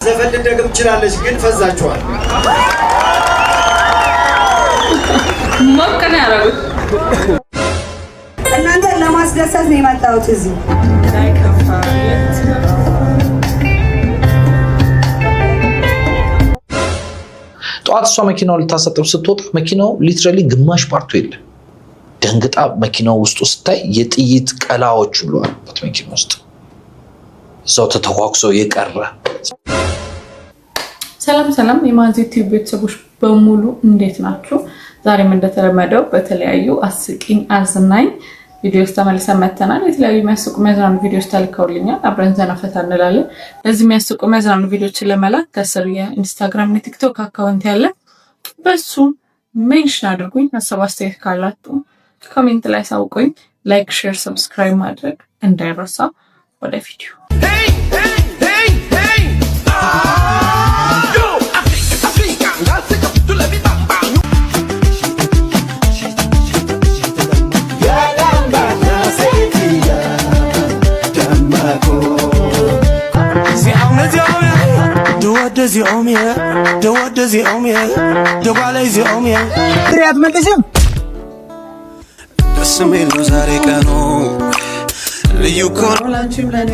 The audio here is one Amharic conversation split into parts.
ዘፈን ልደግም ትችላለች ግን ፈዛችኋል ሞከና ያረጉት እናንተ ለማስደሰት ነው የመጣሁት እዚህ ጧት እሷ መኪናው ልታሰጥም ስትወጣ መኪናው ሊትራሊ ግማሽ ፓርቱ የለም ደንግጣ መኪናው ውስጥ ስታይ የጥይት ቀላዎች ሁሉ አሉበት መኪና ውስጥ እዛው ተተኳኩሶ የቀረ ሰላም የማንዚ ቲቪ ቤተሰቦች በሙሉ እንዴት ናችሁ? ዛሬም እንደተለመደው በተለያዩ አስቂኝ አዝናኝ ቪዲዮስ ተመልሰን መተናል። የተለያዩ የሚያስቁ የሚያዝናኑ ቪዲዮስ ተልከውልኛል። አብረን ዘና ፈታ እንላለን። ለዚህ የሚያስቁ የሚያዝናኑ ቪዲዮችን ለመላክ ከስር የኢንስታግራም እና ቲክቶክ አካውንት ያለ በሱ ሜንሽን አድርጉኝ። ሀሳብ አስተያየት ካላችሁ ኮሜንት ላይ ሳውቁኝ። ላይክ፣ ሼር፣ ሰብስክራይብ ማድረግ እንዳይረሳ። ወደ ቪዲዮ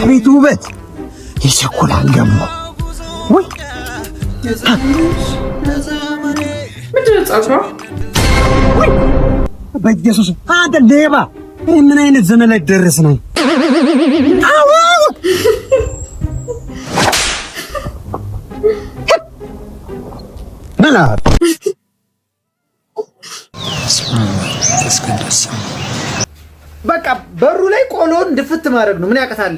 ቤቱ ውበት የቸኮላን ገሞ ወይ ምንድነው ጻፈው? በኢየሱስ አንተ ሌባ! ምን አይነት ዘመን ላይ ደረስ ነው? አዎ መላ በቃ በሩ ላይ ቆሎን ድፍት ማድረግ ነው ምን ያቀታል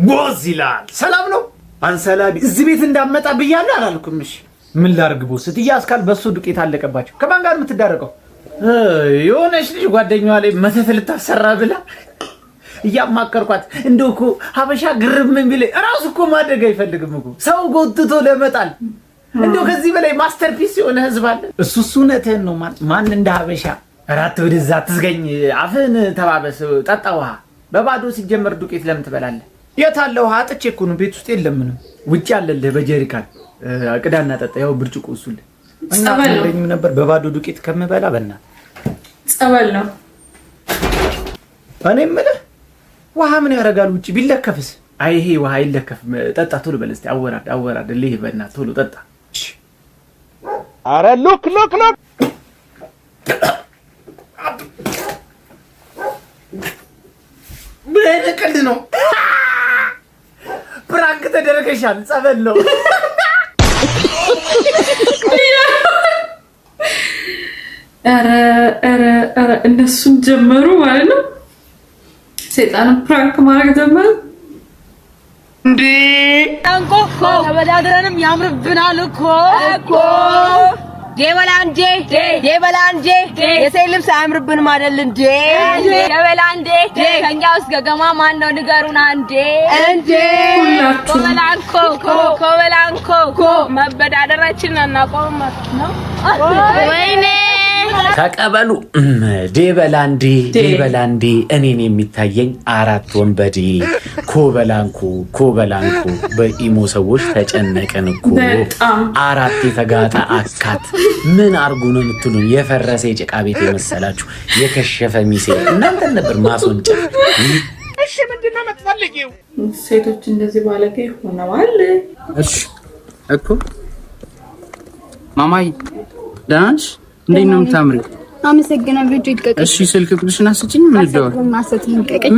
ቦዝ ይላል ሰላም ነው አንሰላቢ እዚህ ቤት እንዳመጣ ብያለሁ አላልኩም እሺ ምን ላርግ ቦስ ትያስካል በሱ ዱቄት አለቀባቸው ከማን ጋር የምትዳረቀው የሆነች ልጅ ጓደኛዋ ላይ መተት ልታሰራ ብላ እያማከርኳት እንደውኮ ሀበሻ ግርም ቢል ራሱ እኮ ማደግ አይፈልግም እኮ ሰው ጎትቶ ለመጣል እንደው ከዚህ በላይ ማስተርፒስ የሆነ ህዝብ አለ እሱ ነተን ነው ማን እንደ ሀበሻ አራት ወደዛ ትዝገኝ አፍን ተባበስ ጠጣ ውሃ በባዶ ሲጀመር ዱቄት ለምን ትበላለህ የታለ ውሃ አጥቼ እኮ ነው ቤት ውስጥ የለም ምንም ውጪ አለልህ በጀሪካን ቅዳና ጠጣ ያው ብርጭቆ እሱል እና እንደኝም ነበር በባዶ ዱቄት ከመበላ በእና ጸበል ነው እኔ ምንህ ውሃ ምን ያረጋል ውጪ ቢለከፍስ አይ ይሄ ውሃ ይለከፍ ጠጣ ቶሎ በል እስቲ አወራድ ለይ በእና ቶሎ ጠጣ አረ ሉክ በቀልድ ነው ፕራንክ ተደረገሻል ጸበል ነው አረ እነሱን ጀመሩ ማለት ነው ሰይጣን ፕራንክ ማድረግ ጀመሩ እንዴ አንቆ ተበዳድረንም ያምርብናል እኮ ደበላንዴ የሰይ ልብስ አያምርብንም አይደል እንዴ ደበላንዴ ከኛ ውስጥ ገገማ ማን ነው ንገሩን አንዴ እንዴ ኮበላንኮ መበዳደራችን እናቆም ነው ወይኔ ተቀበሉ ደበላንዴ እኔን የሚታየኝ አራት ወንበዴ ኮበላንኮ በኢሞ ሰዎች ተጨነቀን እኮ አራት የተጋጣ አካት ምን አርጉ ነው የምትሉን የፈረሰ የጭቃ ቤት የመሰላችሁ የከሸፈ ሚሴ እናንተ ነበር ማስወንጨፍ እሺ ምንድነው የምትፈልጊው ሴቶች እንደዚህ ባለጌ ሆነዋል እሺ እኮ ማማይ ዳንስ እንዴት ነው የምታምሪው አመሰግናለሁ ቪዲዮ ይቀቀ እሺ ስልክ ቁጥርሽን አስጪኝ ምን ደው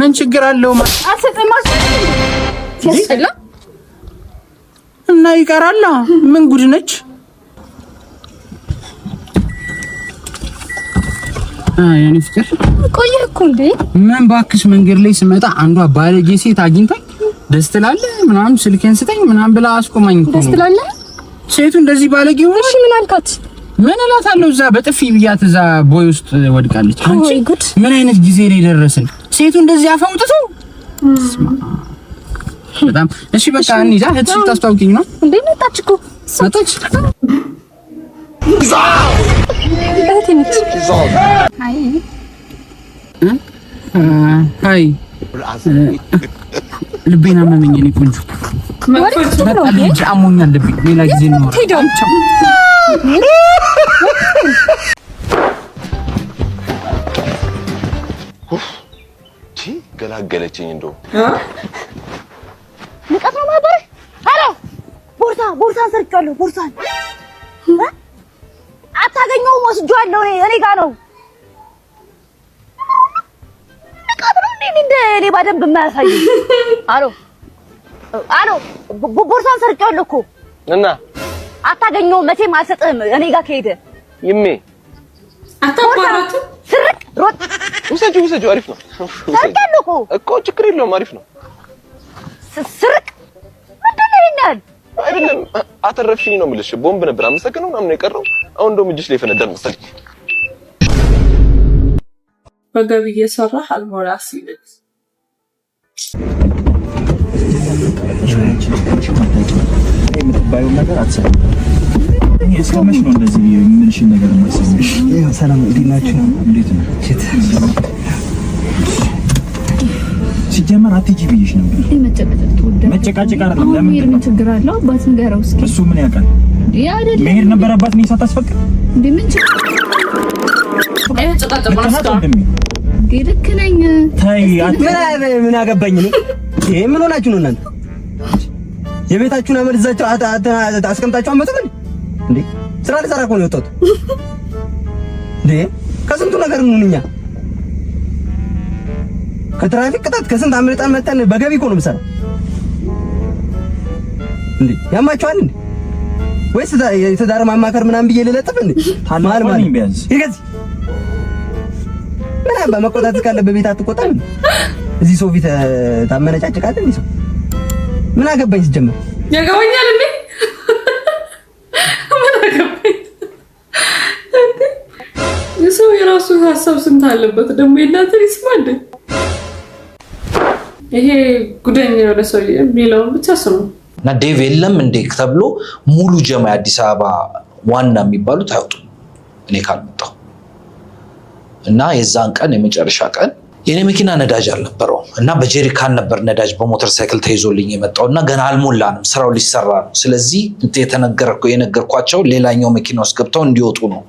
ምን ችግር አለው አሰጠማሽ ሲያስጠላ እና ይቀራል ምን ጉድ ነች የኔ ፍቅር ቆየህ እኮ እንዴ ምን ባክሽ መንገድ ላይ ስመጣ አንዷ ባለጌ ሴት አግኝታኝ ደስ ትላለህ ምናምን ስልኬን ስጠኝ ምናምን ብላ አስቆማኝ እኮ ደስ ትላለህ ሴቱ እንደዚህ ባለጌ ሆነሽ እሺ ምን አልካት ምን እላታለሁ እዛ በጥፊ ብያት እዛ ቦይ ውስጥ ወድቃለች አንቺ ምን አይነት ጊዜ ላይ ደረስን ሴቱ እንደዚህ አፈውጥቶ በጣም እሺ በቃ እንይዛ እህትሽ ታስተዋውቂኝ ነው እንዴ መጣች እኮ መጣች እህቴ ነች ሃይ ልቤና መመኝ እኔ ቆንጆ አሞኛል ልብኝ ሌላ ጊዜ ነው ገላገለችኝ እንደው ንቀት ነው ማበር አረ ቦርሳን ሰርቻለሁ ቦርሳን አታገኘውም ወስጄዋለሁ እኔ ጋር ነው ንቀት ነው እንዴ ሌባ ደንብ የማያሳይ አሎ ቦርሳን ሰርቻለሁ እኮ እና አታገኘውም መቼም አልሰጥህም እኔ ጋር ከሄደ ይሜ አታባራቱ ስርቅ ሮጥ ውሰጂው አሪፍ ነው ሰርቻለሁ እኮ ችግር የለውም አሪፍ ነው ስርቅ ምንድን ነው ይናል አይደለም አተረፍሽኝ ነው የምልሽ ቦምብ ነበር አመሰግነው ምናምን የቀረው አሁን እንደውም እጅሽ ላይ ፈነዳል መሰለኝ በገብ እየሰራህ አልሞላ ሲል የምትባየው ነገር አትሰማም እስከመች ነው እንደዚህ የምልሽን ነገር ማሰብሽ ሰላም እንዴት ናችሁ እንዴት ነው ሲጀመር አትጂ ብዬሽ ነበር መጨቃጨቅ አይደለም ለምን ምን ችግር አለው አባት ንገረው እስኪ እሱ ምን ያውቃል አይደለም መሄድ ነበረባት ነው ሳታስፈቅድ እንዴ ምን ችግር ልክ ነኝ ታይ ምን አገባኝ ነው ይሄ ምን ሆናችሁ ነው እናንተ የቤታችሁን አመል እዛችሁ አስቀምጣችሁ አመጡም እንዴ ስራ ለሰራ እኮ ነው የወጣሁት እንዴ ከስንቱ ነገር እንሁንኛ ከትራፊክ ቅጣት ከስንት አምልጣን መተን በገቢ እኮ ነው የምሰራው እንዴ ያማችኋል እንዴ ወይስ የተዳረ ማማከር ምናምን ብዬ ልለጥፍ እንዴ ታማል ማለት ቢያንስ ይገዝ ምናምን በመቆጣት ካለ በቤት አትቆጣም እዚህ ሰው ፊት ታመነጫጭቃለህ እንዴ ሰው ምን አገባኝ ሲጀመር ያገባኛል እንዴ ምን አገባኝ የሰው የራሱ ሀሳብ ስንት አለበት ደግሞ የእናንተን ይስማ እንዴ ይሄ ጉደኛ የሆነ ሰው የሚለውን ብቻ ስሙ እና ዴቭ የለም እንዴ ተብሎ ሙሉ ጀማ አዲስ አበባ ዋና የሚባሉት አይወጡም እኔ ካልመጣሁ እና የዛን ቀን የመጨረሻ ቀን የኔ መኪና ነዳጅ አልነበረው እና በጀሪካን ነበር ነዳጅ በሞተር ሳይክል ተይዞልኝ የመጣውና ገና አልሞላንም ስራው ሊሰራ ነው ስለዚህ የነገርኳቸው ሌላኛው መኪና ውስጥ ገብተው እንዲወጡ ነው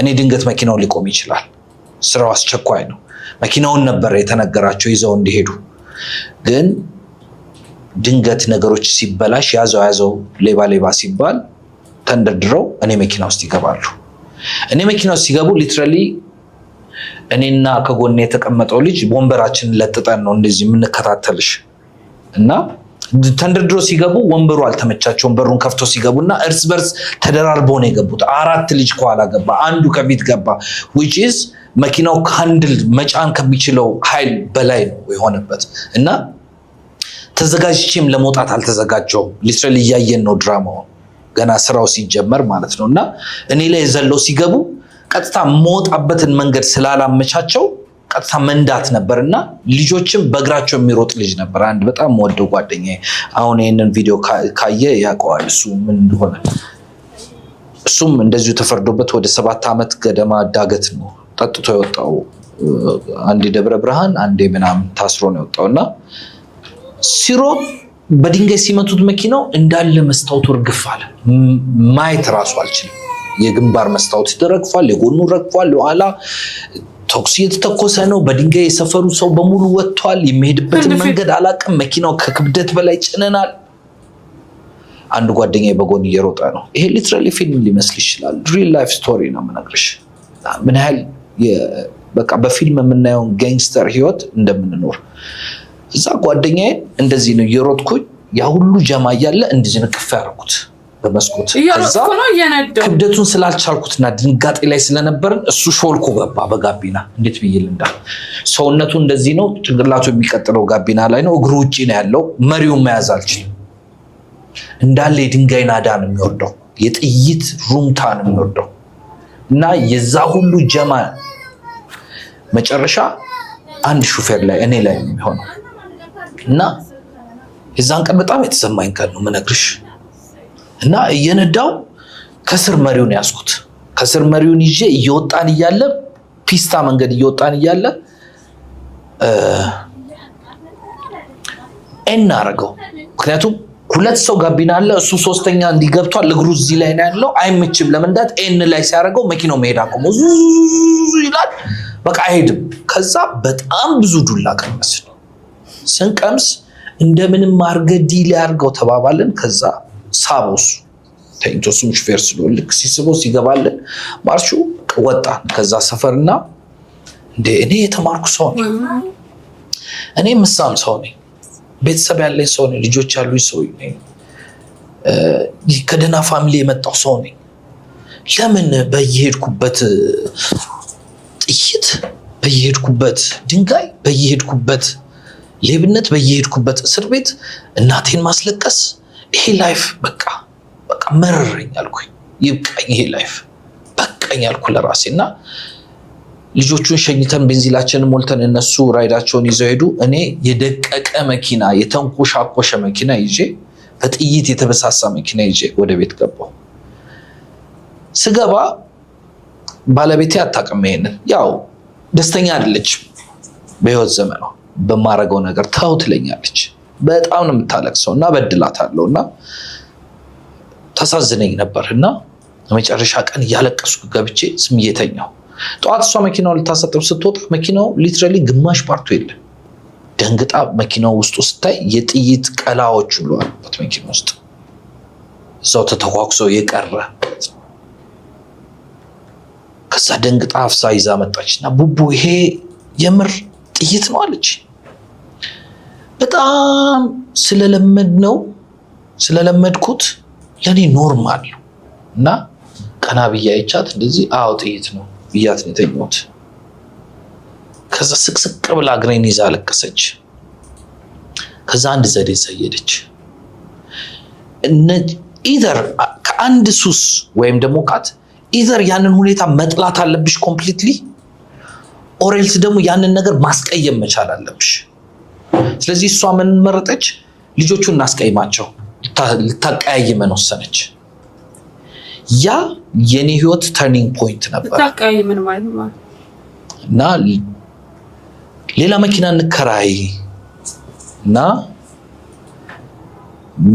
እኔ ድንገት መኪናው ሊቆም ይችላል ስራው አስቸኳይ ነው መኪናውን ነበር የተነገራቸው ይዘው እንዲሄዱ ግን ድንገት ነገሮች ሲበላሽ ያዘው ሌባ ሲባል ተንደድረው እኔ መኪና ውስጥ ይገባሉ እኔ መኪና ውስጥ ሲገቡ ሊትራሊ እኔና ከጎኔ የተቀመጠው ልጅ ወንበራችንን ለጥጠን ነው እንደዚህ የምንከታተልሽ እና ተንደድሮ ሲገቡ ወንበሩ አልተመቻቸውም በሩን ከፍቶ ሲገቡና እርስ በርስ ተደራርበው ነው የገቡት አራት ልጅ ከኋላ ገባ አንዱ ከፊት ገባ which is መኪናው ካንድል መጫን ከሚችለው ኃይል በላይ ነው የሆነበት እና ተዘጋጅቼም ለመውጣት አልተዘጋጀውም ሊትራሊ ያየን ነው ድራማው ገና ስራው ሲጀመር ማለት ነውና እኔ ላይ ዘለው ሲገቡ ቀጥታ መውጣበትን መንገድ ስላላመቻቸው ቀጥታ መንዳት ነበርና ልጆችም በእግራቸው የሚሮጥ ልጅ ነበር አንድ በጣም ወደው ጓደኛዬ አሁን ይሄንን ቪዲዮ ካየ ያውቀዋል እሱ ምን እንደሆነ እሱም እንደዚሁ ተፈርዶበት ወደ 7 አመት ገደማ ዳገት ነው ጠጥቶ የወጣው አንዴ ደብረ ብርሃን አንዴ ምናምን ታስሮ ነው የወጣውና ሲሮጥ በድንጋይ ሲመቱት መኪናው እንዳለ መስታወቱ እርግፍ አለ ማየት ራሱ አልችልም የግንባር መስታወት ተረግፏል የጎኑ ረግፏል ኋላ ቶክስ እየተተኮሰ ነው በድንጋይ የሰፈሩ ሰው በሙሉ ወጥቷል የሚሄድበትን መንገድ አላቀም መኪናው ከክብደት በላይ ጭነናል አንድ ጓደኛዬ በጎን እየሮጠ ነው ይሄ ሊትራሊ ፊልም ሊመስል ይችላል ሪል ላይፍ ስቶሪ ነው የምነግርሽ ምን ያህል በቃ በፊልም የምናየው ጋንግስተር ህይወት እንደምንኖር እዛ ጓደኛዬ እንደዚህ ነው እየሮጥኩኝ ያ ሁሉ ጀማ እያለ እንደዚህ ነው ከፍ ያደረኩት በመስኮት ከዛ ክብደቱን ስላልቻልኩትና ድንጋጤ ላይ ስለነበርን እሱ ሾልኮ ገባ በጋቢና እንዴት ብይልንዳ ሰውነቱ እንደዚህ ነው ጭንቅላቱ የሚቀጥለው ጋቢና ላይ ነው እግሩ ውጪ ነው ያለው መሪውን መያዝ አልችልም እንዳለ የድንጋይ ናዳ ነው የሚወርደው የጥይት ሩምታ ነው የሚወርደው እና የዛ ሁሉ ጀማ መጨረሻ አንድ ሹፌር ላይ እኔ ላይ ነው የሚሆነው እና የዛን ቀን በጣም የተሰማኝ ቀን ነው የምነግርሽ እና እየነዳው ከስር መሪውን ያስኩት ከስር መሪውን ይዤ እየወጣን እያለ ፒስታ መንገድ እየወጣን እያለ እና አረጋው ምክንያቱም ሁለት ሰው ጋቢና አለ። እሱ ሶስተኛ እንዲገብቷል። እግሩ እዚህ ላይ ነው ያለው። አይምችም ለመንዳት። ኤን ላይ ሲያደርገው መኪናው መሄድ አቆመ። ይላል በቃ አይሄድም። ከዛ በጣም ብዙ ዱላ ቀመስን። ስንቀምስ እንደምንም አድርገህ ዲል ያድርገው ተባባልን። ከዛ ሳቦስ ተንጆሱም ሹፌር ስለሆነ ልክ ሲስበው ሲገባልን ማርሹ ወጣን። ከዛ ሰፈርና እንደ እኔ የተማርኩ ሰው ነኝ። እኔ ምሳም ሰው ነኝ። ቤተሰብ ያለኝ ሰው ነኝ። ልጆች ያሉኝ ሰው ነኝ። ከደህና ፋሚሊ የመጣው ሰው ነኝ። ለምን በየሄድኩበት ጥይት፣ በየሄድኩበት ድንጋይ፣ በየሄድኩበት ሌብነት፣ በየሄድኩበት እስር ቤት እናቴን ማስለቀስ? ይሄ ላይፍ በቃ መረረኝ አልኩኝ። ይብቃኝ፣ ይሄ ላይፍ በቃኝ አልኩ ለራሴና ልጆቹን ሸኝተን ቤንዚላችንን ሞልተን እነሱ ራይዳቸውን ይዘው ሄዱ። እኔ የደቀቀ መኪና፣ የተንኮሻኮሸ መኪና ይዤ፣ በጥይት የተበሳሳ መኪና ይዤ ወደ ቤት ገባሁ። ስገባ ባለቤቴ አታውቅም ይሄንን። ያው ደስተኛ አይደለች በህይወት ዘመኗ። በማረገው ነገር ተው ትለኛለች። በጣም ነው የምታለቅሰው እና በድላታለሁ እና ታሳዝነኝ ነበርና መጨረሻ ቀን እያለቀስኩ ገብቼ ስም እየተኛው ጠዋት እሷ መኪናው ልታሰጥም ስትወጣ መኪናው ሊትራሊ ግማሽ ፓርቱ የለም። ደንግጣ መኪናው ውስጥ ስታይ የጥይት ቀላዎች ሁሉ አሉበት መኪና ውስጥ እዛው ተተኳኩሶ የቀረ። ከዛ ደንግጣ አፍሳ ይዛ መጣችና ቡቡ ይሄ የምር ጥይት ነው አለች። በጣም ስለለመድኩት ለኔ ኖርማል እና ቀና ብያ አይቻት እንደዚህ አዎ ጥይት ነው ብያት ነው የተኛሁት። ከዛ ስቅስቅ ብላ እግሬን ይዛ አለቀሰች። ከዛ አንድ ዘዴ ሰየደች። ኢዘር ከአንድ ሱስ ወይም ደግሞ ቃት ኢዘር ያንን ሁኔታ መጥላት አለብሽ ኮምፕሊትሊ ኦሬልስ ደግሞ ያንን ነገር ማስቀየም መቻል አለብሽ። ስለዚህ እሷ ምን መረጠች? ልጆቹን እናስቀይማቸው ልታቀያይመን ወሰነች። ያ የኔ ህይወት ተርኒንግ ፖይንት ነበር። ልታቀያይመን ማለት ነው እና ሌላ መኪና እንከራይ እና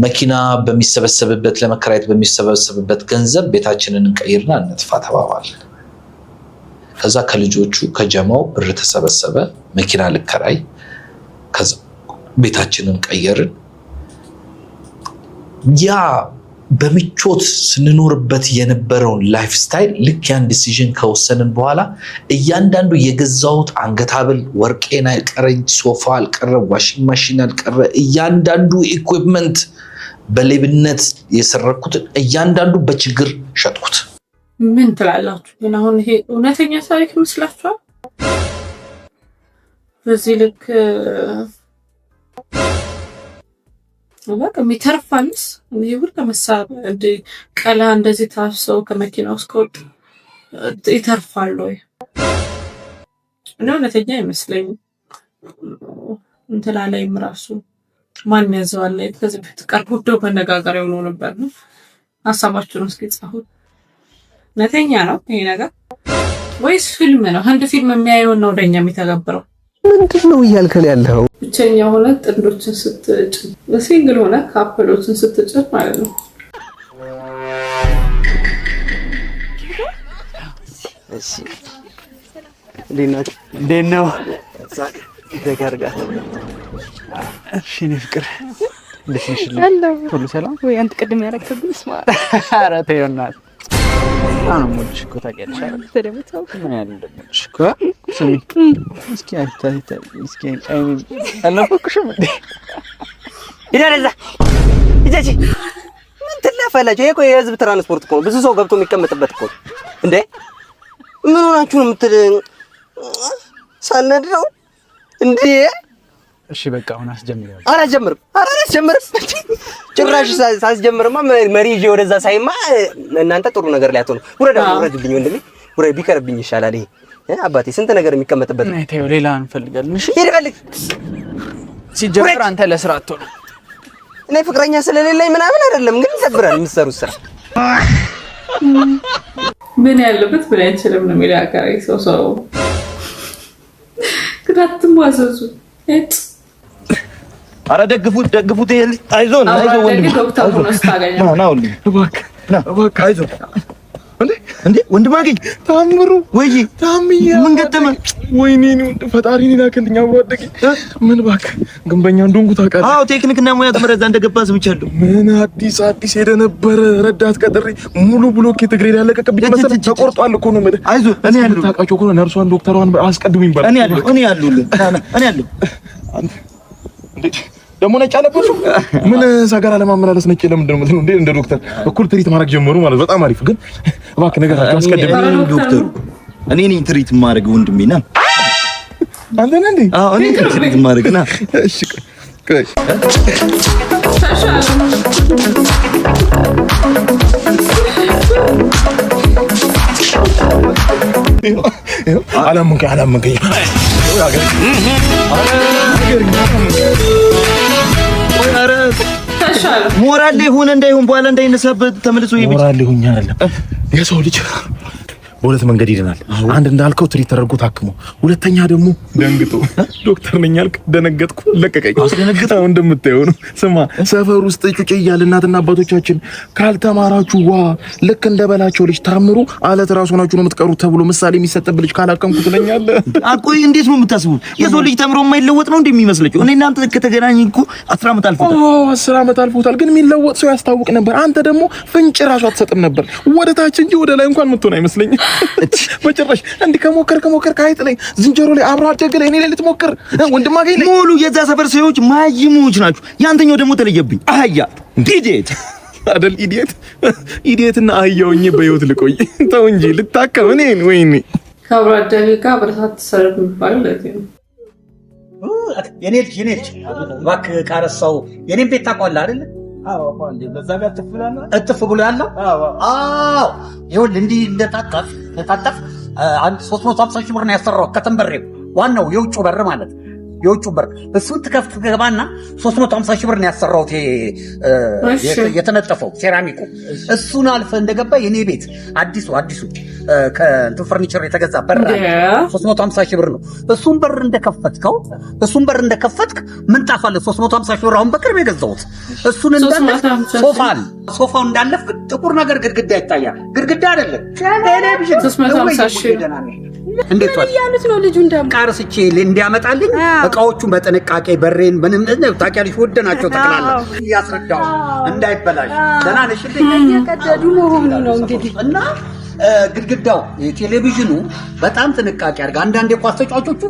መኪና በሚሰበሰብበት ለመከራየት በሚሰበሰብበት ገንዘብ ቤታችንን እንቀይርና እንጥፋ ተባባል። ከዛ ከልጆቹ ከጀማው ብር ተሰበሰበ። መኪና ልከራይ፣ ከዛ ቤታችንን ቀየርን። ያ በምቾት ስንኖርበት የነበረውን ላይፍ ስታይል ልክ ያን ዲሲዥን ከወሰንን በኋላ እያንዳንዱ የገዛሁት አንገት ሐብል ወርቄን አልቀረ፣ ሶፋ አልቀረ፣ ዋሽንግ ማሽን አልቀረ፣ እያንዳንዱ ኢኩዊፕመንት በሌብነት የሰረኩትን እያንዳንዱ በችግር ሸጥኩት። ምን ትላላችሁ? ግን አሁን ይሄ እውነተኛ ታሪክ ይመስላችኋል? በዚህ ልክ በቃ የሚተርፋንስ ይሁን ከመሳብ እንደ ቀላ እንደዚህ ታፍሰው ከመኪና ውስጥ ከወጡ ይተርፋል ወይ? እና እውነተኛ አይመስለኝም። እንትና ላይም ራሱ ማን ያዘዋል ላይ ከዚህ በፊት ቀርቦ ደው መነጋገር የሆነ ነበር ነው። ሀሳባችሁን እስኪ ጻፉ። እውነተኛ ነው ይሄ ነገር ወይስ ፊልም ነው? አንድ ፊልም የሚያየው ነው ወደኛ የሚተገብረው? ምንድን ነው እያልከን ያለው? ብቸኛ ሆነ ጥንዶችን ስትጭ በሲንግል ሆነ ካፕሎችን ስትጭ ማለት ነው። እሺ እንዴት ነው ዘጋርጋት? እሺ ነው ፍቅር እንዴት ነሽ? ሁሉ ሰላም ወይ? አንተ ቅድም ያረከብኝ ስማ። ኧረ ተይው እናት አሁን ሙልሽ እኮ ታውቂያለሽ አይደል? ተደምተው ምን ያህል እንደምልሽ እኮ ስሚ እስኪ አይታይ እስኪ አይኔ አልናፈቅሽም እንዴ? ይዳለዛ ይጃጂ ምን ትላፋላችሁ? ይሄ እኮ የህዝብ ትራንስፖርት እኮ ነው። ብዙ ሰው ገብቶ የሚቀመጥበት እኮ እንዴ። ምን ሆናችሁ ነው የምትል ሳልነድ ነው እንዴ? እሺ በቃ አሁን አስጀምሪው። አላስጀምርም። ጭራሽ ሳስጀምርማ መሪ ይዤ ወደዛ ሳይማ እናንተ ጥሩ ነገር ላይ አትሆኑ። ውረድልኝ ወንድሜ፣ ውረድ። ቢቀርብኝ ይሻላል። ይሄ አባቴ ስንት ነገር የሚቀመጥበት ነው። ተይው፣ ሌላ እንፈልጋለን። እሺ ሄድ በልክ። ሲጀምር አንተ ለስራ አትሆንም። እኔ ፍቅረኛ ስለሌለኝ ምናምን አይደለም፣ ግን ይሰብራል የምትሰሩት ስራ። ምን ያለበት ምን አይችልም ነው የሚለው አካባቢ ሰው ግዳትም ዋዘዙ ኧረ ደግፉት አይዞን ወንድም ዶክተር ሆኖ ስታገኘ እባክህ አይዞን እንዴ ወንድም አገኝ ታምሩ ወይ ታምያ ምን ገጠመ ወይኔ ነው ፈጣሪን ይላክልኝ አብሮ አደገኝ ምን እባክህ ግንበኛ እንደሆንኩ ታውቃለህ አዎ ቴክኒክና ሙያ ተመረዛ እንደገባ ስምቻለሁ ምን አዲስ ሄደ ነበር ረዳት ቀጥሬ ሙሉ ብሎክ ትግሬ ያለቀቀብኝ መሰለህ ተቆርጧል እኮ ነው ማለት አይዞህ እኔ ያለው ታውቃቸው እኮ ነርሷን ዶክተሯን አስቀድሙኝ ባል እኔ ያለው እንዴ ደሞ ነጭ አለበሱ ምን ሰገራ ለማመላለስ ነጭ ለምንድን ነው እንዴ እንደ ዶክተር እኩል ትሪት ማድረግ ጀመሩ ማለት በጣም አሪፍ ግን እባክህ ነገር አስቀድም ዶክተሩ እኔ ነኝ ትሪት ማድረግ ወንድሜና አንተ ነህ እንዴ አዎ እኔ ትሪት ማድረግና እሺ ቆይ አላመንከኝ ሞራል ሆነ እንዳይሆን በኋላ እንዳይነሳበት ተመልሶ ሞራል ሆኛ አይደለም የሰው ልጅ በሁለት መንገድ ይድናል አንድ እንዳልከው ትሪት ተደርጎ ታክሞ ሁለተኛ ደግሞ ደንግጦ ዶክተር ነኝ አልክ ደነገጥኩ ለቀቀኝ አስደነግጠው እንደምታየው ነው ስማ ሰፈር ውስጥ ጩጬ እያለ እናትና አባቶቻችን ካልተማራችሁ ዋ ልክ እንደበላቸው ልጅ ታምሩ አለት ራስ ሆናችሁ ነው የምትቀሩት ተብሎ ምሳሌ የሚሰጥብህ ልጅ ካላቀምኩ ትለኛለህ አቆይ እንዴት ነው የምታስቡት የሰው ልጅ ተምሮ የማይለወጥ ነው እንደሚመስላችሁ እኔ እናንተ ከተገናኘን እኮ 10 ዓመት አልፎታል 10 ዓመት አልፎታል ግን የሚለወጥ ሰው ያስታውቅ ነበር አንተ ደግሞ ፍንጭ ራሱ አትሰጥም ነበር ወደ ታች እንጂ ወደ ላይ እንኳን ምትሆን አይመስለኝም በጭራሽ እንዲህ ከሞከር ካይጥ ላይ ዝንጀሮ ላይ አብሮ አደገ ላይ እኔ ላይ ልትሞክር ወንድም አገኝ ላይ ሙሉ የዛ ሰፈር ሰዎች ማይሙች ናችሁ ያንተኛው ደግሞ ተለየብኝ አህያ ኢዲየት አይደል ኢዲየትና አህያውኝ በህይወት ልቆይ ተው እንጂ ልታከም እኔን ወይኔ ከአብሮ አደገ ጋር ብረታት ተሰረቅ የሚባለው ለዚህ ነው የኔ ልጅ እባክህ ቃረሳው የኔን ቤት ታውቀዋለህ አይደል አዎ ማንዴ ለዛ ጋር እጥፍ ብሎ ያለው አዎ ይኸውልህ እንዲህ እንደታጠፍ አንድ 350 ሺህ ብር ነው ያሰራው ከተንበሬው ዋናው የውጭ በር ማለት የውጭ በር እሱን ትከፍት ገባና 350 ሺህ ብር ነው ያሰራው የተነጠፈው ሴራሚኩ እሱን አልፈ እንደገባ የኔ ቤት አዲሱ ከእንትን ፈርኒቸር የተገዛ በር 350 ሺህ ብር ነው እሱን በር እንደከፈትክ ምንጣፍ አለ 350 ሺህ ብር አሁን በቅርብ የገዛሁት እሱን እንዳለፍ ሶፋው እንዳለፍ ጥቁር ነገር ግድግዳ ይታያል ግድግዳ አይደለም ቴሌቪዥን 350 ሺህ እንዴት ያሉት ነው ልጁ ቃርስቼ እንዲያመጣልኝ እቃዎቹን በጥንቃቄ በሬን ምንም ታውቂያለሽ ወደናቸው ተከላላ ያስረዳው እንዳይበላሽ ደህና ነሽ እየቀደዱ መሆኑ ነው እንግዲህ እና ግድግዳው ቴሌቪዥኑ በጣም ጥንቃቄ አድርጋ አንዳንድ የኳስ ተጫዋቾቹ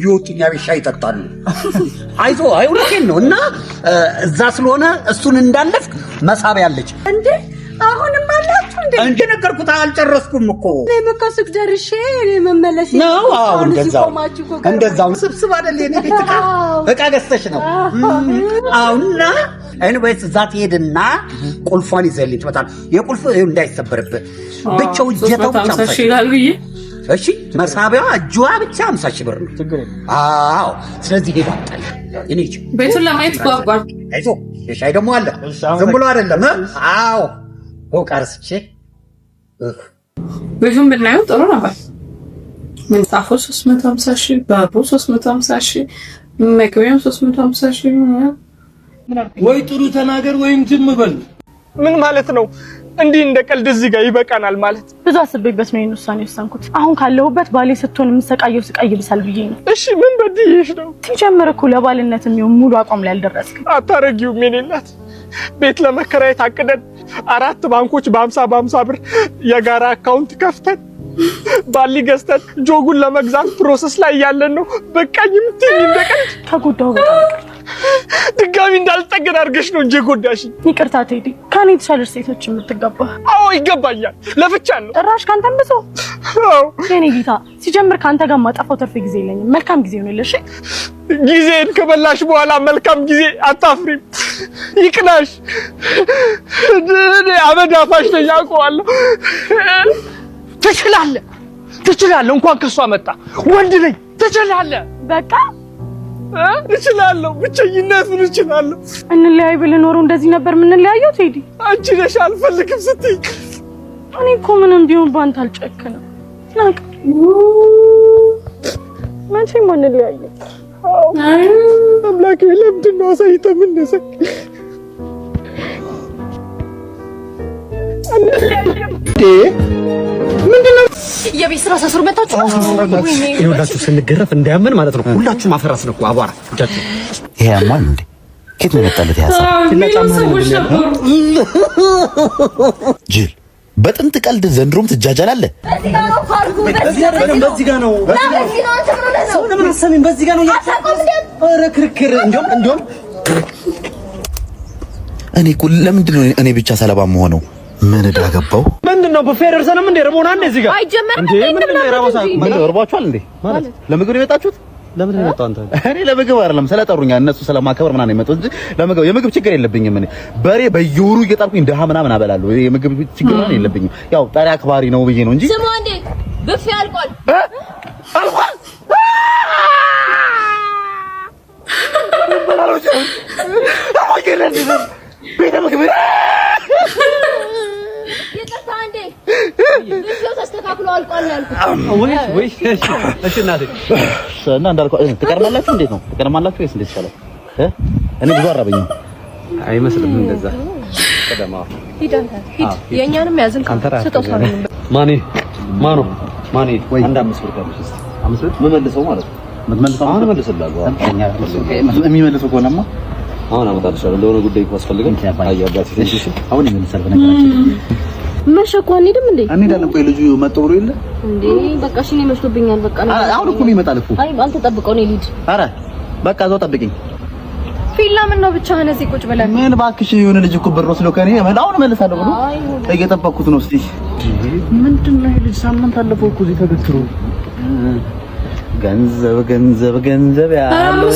ይወጡኛ ቤሻ ይጠጣሉ አይዞ አይውልከኝ ነው እና እዛ ስለሆነ እሱን እንዳለፍክ መሳቢያ አለች እንዴ አሁንም አላችሁ እንዴ ነገርኩት አልጨረስኩም እኮ እኔ መካስክ ደርሼ እኔ መመለስ ነው አዎ እንደዛው ስብስብ አይደል የኔ ቤት እቃ ገዝተሽ ነው አውና ኤኒዌይስ ዛት ሄድና ቁልፏን ይዘልኝ ትመጣል የቁልፍ እንዳይሰበርብህ ብቻው እጀታው ብቻ 50 ሺህ ይላል ብዬ እሺ መሳቢያዋ እጇ ብቻ 50 ሺህ ብር ነው አዎ ስለዚህ ሄዳጣል እኔ ቤቱን ለማየት ጓጓል አይዞ የሻይ ደግሞ አለ ዝም ብሎ አይደለም አዎ ወቃርስቼ ቤቱን ብናየው ጥሩ ነበር ምንጣፉ 350 ሺህ ባቡ 350 ሺህ መግቢያው 350 ሺህ ወይ ጥሩ ተናገር ወይም ዝም በል ምን ማለት ነው እንዲህ እንደ ቀልድ እዚህ ጋር ይበቃናል ማለት ብዙ አስቤበት ነው የውሳኔ ወሰንኩት አሁን ካለሁበት ባሌ ስትሆን የምሰቃየው ስቃይ ይብሳል ብዬ ነው እሺ ምን በድዬሽ ነው ሲጀምር እኮ ለባልነት የሚሆን ሙሉ አቋም ላይ አልደረስክም አታረጊውም የኔ እናት ቤት ለመከራየት አቅደን 4 ባንኮች በ50 ብር የጋራ አካውንት ከፍተን ባሊ ገዝተን ጆጉን ለመግዛት ፕሮሰስ ላይ ያለን ነው በቃኝ ምትይ እንደቀል ከጎዳው በጣም ድጋሚ እንዳልጠገን አድርገሽ ነው እንጂ ጎዳሽ ይቅርታ ቴዲ ካኔ ተሻለሽ ሴቶች የምትገባ አዎ ይገባኛል ለፍቻለሁ ጭራሽ ካንተም ብሶ አዎ የኔ ጌታ ሲጀምር ካንተ ጋር ማጣፋው ተርፍ ጊዜ የለኝም መልካም ጊዜ ሆነልሽ ጊዜን ከበላሽ በኋላ መልካም ጊዜ አታፍሪም ይቅናሽ አበዳፋሽ ነው ያውቀዋለሁ ትችላለህ እንኳን ከሷ መጣ ወንድ ነኝ ትችላለህ በቃ እችላለሁ ብቸኝነቱን እችላለሁ እንለያይ ብለህ ኖሮ እንደዚህ ነበር የምንለያየው ቴዲ አንቺ ነሽ አልፈልግም ስትይ እኔ እኮ ምንም ቢሆን ባንተ አልጨክንም ናቅ መቼም አንለያየም አምላኬ ለምንድን ነው አሳይተህ የምነሳኝ? ምንድነው የቤት ስራ ሳስሩ መጣችሁ? ይኸውላችሁ ስንገረፍ እንዳያመን ማለት ነው። ሁላችሁም አፈራስን እኮ አቧራ እጃችሁ። ይሄ ያማል እንዴ? ከየት ነው የመጣለት ጅል? በጥንት ቀልድ ዘንድሮም ትጃጃላለህ። በዚህ ጋር ነው ሰው ለምን አሰሚን? በዚህ ጋር ነው ኧረ ክርክር። እንደውም እኔ እኮ ለምንድን ነው እኔ ብቻ ሰለባ የምሆነው? ምን ዕዳ ገባው? ምንድነው በፌደርሰንም እንደ ረቦና እንደዚህ ጋር አይጀመርም እንዴ? ምንድነው የራባሳ ምን ወርባችኋል እንዴ? ማለት ለምግብ ነው የመጣችሁት? ለምን ነው የመጣው አንተ? እኔ ለምግብ አይደለም ስለጠሩኛ እነሱ ስለማከበር ምናምን ነው የመጣሁት እንጂ ለምግብ የምግብ ችግር የለብኝም። እኔ በሬ በየወሩ እየጣልኩኝ ደሃ ምናምን አበላለሁ። የምግብ ችግር ምናምን የለብኝም። ያው ጣሪ አክባሪ ነው ብዬ ነው እንጂ ስማ እንዴ ብፌ አልቋል አልቋል። ቤተ ምግብ ይቅርታ እንዴ ልጅው ተስተካክሎ አልቋል ያልኩት። ወይ እሺ እናቴ እና እንዳልኩ ትቀርማላችሁ። እንዴት ነው ትቀርማላችሁ ወይስ እንዴት ይሻላል? እኔ ብዙ አራበኝ አይመስልም። እንደዛ ቀደማ ሂድ አንተ ሂድ። የኛንም ያዝን ስጦታ ነው። ማኖ አንድ 5 ብር ካለሽ እስቲ 5 ብር መመልሰው ማለት ነው። መመልሰው አሁን መልስላለሁ። የሚመልሰው ከሆነማ አሁን አመጣልሻለሁ። ለሆነ ጉዳይ ካስፈልገን አያባሲ ትንሽ አሁን ይመልሳል። በነገራችን መሸኮ አንሄድም እንዴ? እንሄዳለን። ቆይ ልጁ መጥቶ ብሎ የለ እንዴ? በቃ እሺ ነው መስሎብኛል። በቃ አሁን እኮ ይመጣል እኮ። አይ አንተ ጠብቀው ነው ልሂድ። ኧረ በቃ እዛው ጠብቂኝ። ፊላ ምን ነው ብቻህን እዚህ ቁጭ ብለህ? ምን እባክሽ የሆነ ልጅ እኮ ብር ወስዶ ከኔ አሁን እመልሳለሁ ብሎ እየጠበቅኩት ነው። እስቲ ምንድነው ይሄ ልጅ ሳምንት አለፈው እኮ እዚህ ተገትሮ ገንዘብ ያለው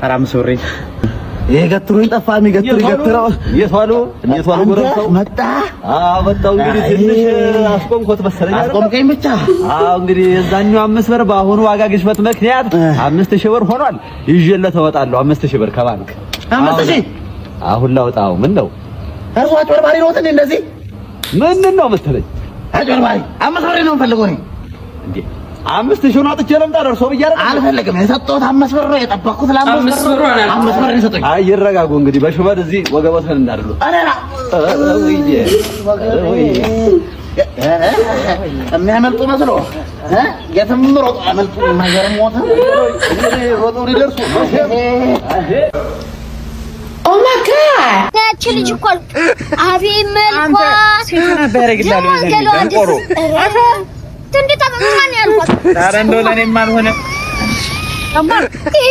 ኧረ 5 ብር ይሄ ገትሮኝ ጠፋ። የሚገትረው የት ዋሉ ጎረምሳው መጣ። መጣው እንግዲህ ትንሽ አስቆምኩት መሰለኝ። አስቆምከኝ ብቻ። እንግዲህ የዛኛው 5 ብር በአሁኑ ዋጋ ግሽበት ምክንያት 5000 ብር ሆኗል። ይዤለት እወጣለሁ። 5000 ብር ከባንክ 5000 አሁን ላውጣው። ምን ነው እርሷ አጭበርባሪ ነው እንደዚህ ምንድን ነው መሰለኝ? አጭበርባሪ 5 ብር ነው የምፈልገው እኔ እንዴ 5000 ነው አጥቼ ለምጣ ደርሶ ብያለሁ። አልፈልግም። የሰጠሁት 5 ብር ነው የጠበቅኩት። ለ5 ብር ነው 5 ብር የሰጠኝ። አይ ይረጋጉ እንግዲህ በሽበድ እዚህ ወገቦተን እንዳደሉ አረራ የሚያመልጡ መስሎ የትም ሮጥ አመልጡ ነገር ሞተ ሮጦ ሊደርሱ ኦ ማይ ጋድ ያቺ ልጅ እኮ አቤት መልኳ ሴት ነበር ይግላል ወንጀል አረ እንዴት አመጣን ያልኳት? ኧረ እንደው ለኔም አልሆነ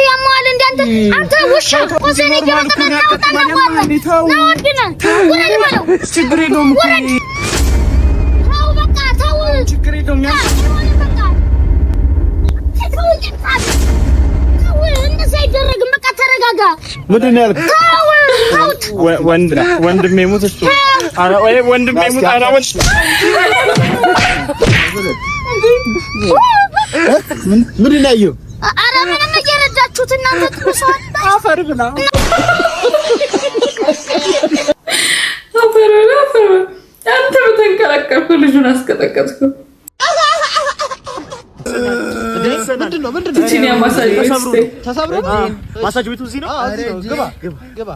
ያማል እንዳንተ አንተ ውሻ ወሰኔ ገበጠና ችግር የለውም እኮ ተው በቃ ተው ችግር የለውም እንደዛ አይደረግም። በቃ ተረጋጋ። ምንድን ነው ያልኩት? ወንድሜ ሙት እሱ ኧረ ወይ ወንድሜ ሙት ኧረ ምንድን ነው ያየው? ኧረ ምንም እየረዳችሁት እናንተ ትመስዋል። አፈር ብላ አፈር አንተ በተንከረከርኩ ልጁን አስቀጠቀጥኩ። ምንድነው እቺን ማሳጅ ተሰብሮ ማሳጅ ቤቱ እዚህ ነው። ግባ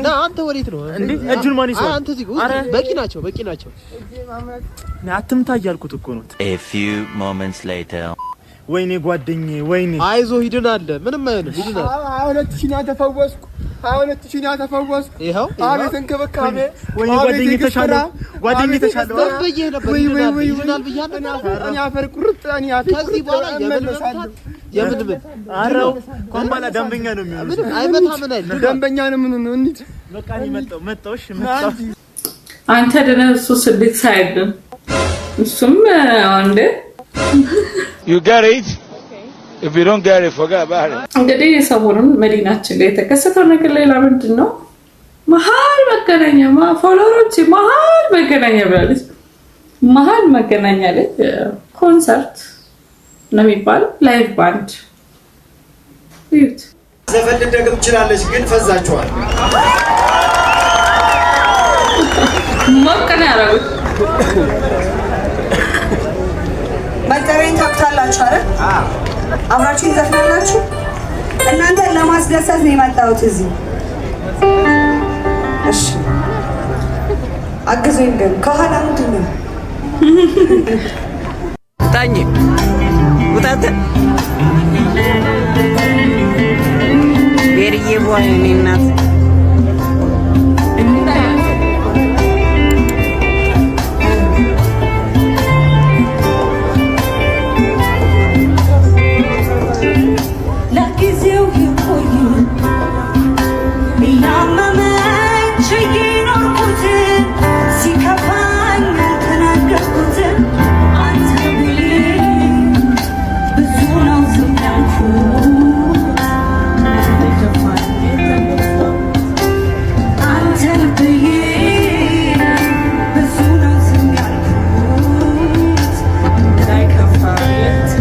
ና አንተ ወዴት ነው እንዴ? እጁን ማን ይሰው? አንተ እዚህ በቂ ናቸው። አትምታ እያልኩት እኮ ነው። A few moments later ወይኔ ጓደኛዬ ወይኔ አይዞህ ይድናል። ምንም አይሆንም ይድናል። 2000 ያተፈወስኩ 2000 ያተፈወስኩ ይኸው አቤት እንክብካቤ ወይኔ ጓደኛዬ ተሻለ በየ ነበር ይድናል ብያለሁ። እኔ አፈር ቁርጥ እኔ ከዚህ በኋላ የምን አረው ኮምባላ ደንበኛ ነው የሚሆነው። ምንም አይመታ ምን አይደል ደንበኛ ነው ምን ነው እንዴ? በቃ እኔ መጣሁ እሺ መጣሁ። አንተ ደህና እሱ ስልክ ሳይድን እሱም አንዴ You get it? If you don't get it, forget about it. እንግዲህ ሰሞኑን መዲናችን ላይ የተከሰተው ነገር ሌላ ምንድን ነው? መሀል መገናኛ ፎሎወሮች መሀል መገናኛ ብላለች። መሀል መገናኛ ላይ ኮንሰርት ነው የሚባለው ላይቭ ባንድ ይዩት። ዘፈን ልደግም ትችላለች ግን ፈዛችኋል። ሞቀና ያረጉት መጠሪያን ታውቃላችሁ አይደል? አብራችሁ ትዘፍናላችሁ? እናንተን ለማስደሰት ነው የመጣሁት እዚህ። እሺ አግዙኝ። ግን ከኋላ ምንድን ነው? ታኝ ውጣት ቤርዬ ቦይ እኔ እናት ለጊዜው ይቆይ ያመመኝ ችዬ ኖርኩት ሲከፋኝ ተናገርኩት አንተ ብዬ ብዙ ነው ዝም ያልኩት አንተን ብዬ ብዙ ነው ዝም ያልኩት እንዳይከፋለት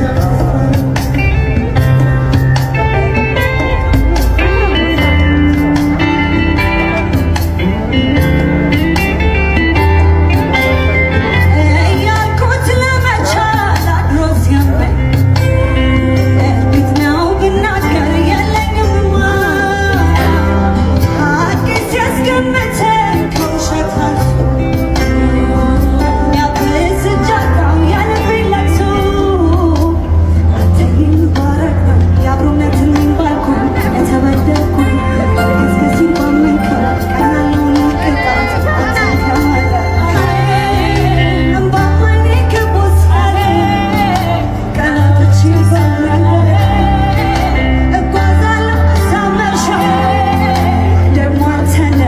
እያልኩት ለመቻል አድሮ ሲያመኝ እንዴት ነው ብናገር የለኝም አዲስ ያስገመተኝ ከውሸት አልፎ ያብስጃታው ያለብኝ ለቅሶ አንተዬ ሙባረክ ነው የአብሮነትን ባልኩ የተበደልኩ እስከ ሲባመንከ ቀናለውን ቅጣት አንተ ከማለ እምባማኔ ከቦሳሌ ቀናቶች ይባላለ እጓዛለሁ ሳመሻ ደግሞ አንተነ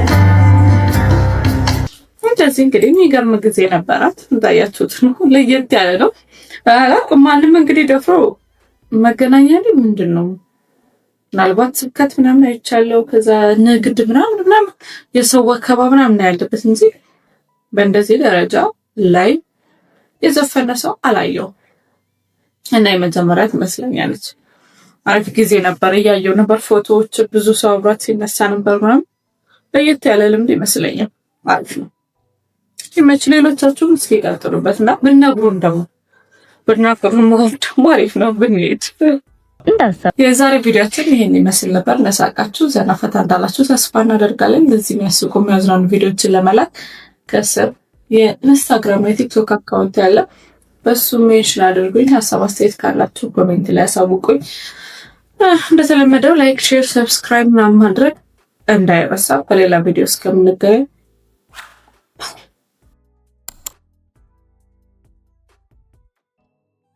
እንደዚህ እንግዲህ የሚገርም ጊዜ ነበራት። እንዳያችሁት ነው፣ ለየት ያለ ነው። አላውቅም ማንም እንግዲህ ደፍሮ መገናኛ ላይ ምንድን ነው ምናልባት ስብከት ምናምን አይቻለው፣ ከዛ ንግድ ምናምን የሰው ወከባ ምናምን ያለበት እንጂ በእንደዚህ ደረጃ ላይ የዘፈነ ሰው አላየው እና የመጀመሪያ ትመስለኛለች። አሪፍ ጊዜ ነበር፣ እያየው ነበር ፎቶዎች፣ ብዙ ሰው አብሯት ሲነሳ ነበር ምናምን። ለየት ያለ ልምድ ይመስለኛል። አሪፍ ነው። ይመች። ሌሎቻችሁም እስኪ ቀጥሉበት እና ብትነግሩን ደግሞ አሪፍ ነው ብንሄድ። የዛሬ ቪዲዮችን ይሄን ይመስል ነበር። ነሳቃችሁ ዘና ፈታ እንዳላችሁ ተስፋ እናደርጋለን። እንደዚህ የሚያስቁ የሚያዝናኑ ቪዲዮችን ለመላክ ከስር የኢንስታግራም የቲክቶክ አካውንት ያለ በሱ ሜንሽን አድርጉኝ። ሀሳብ አስተያየት ካላችሁ ኮሜንት ላይ ያሳውቁኝ። እንደተለመደው ላይክ፣ ሼር፣ ሰብስክራይብ ምናምን ማድረግ እንዳይረሳ። በሌላ ቪዲዮ እስከምንገናኝ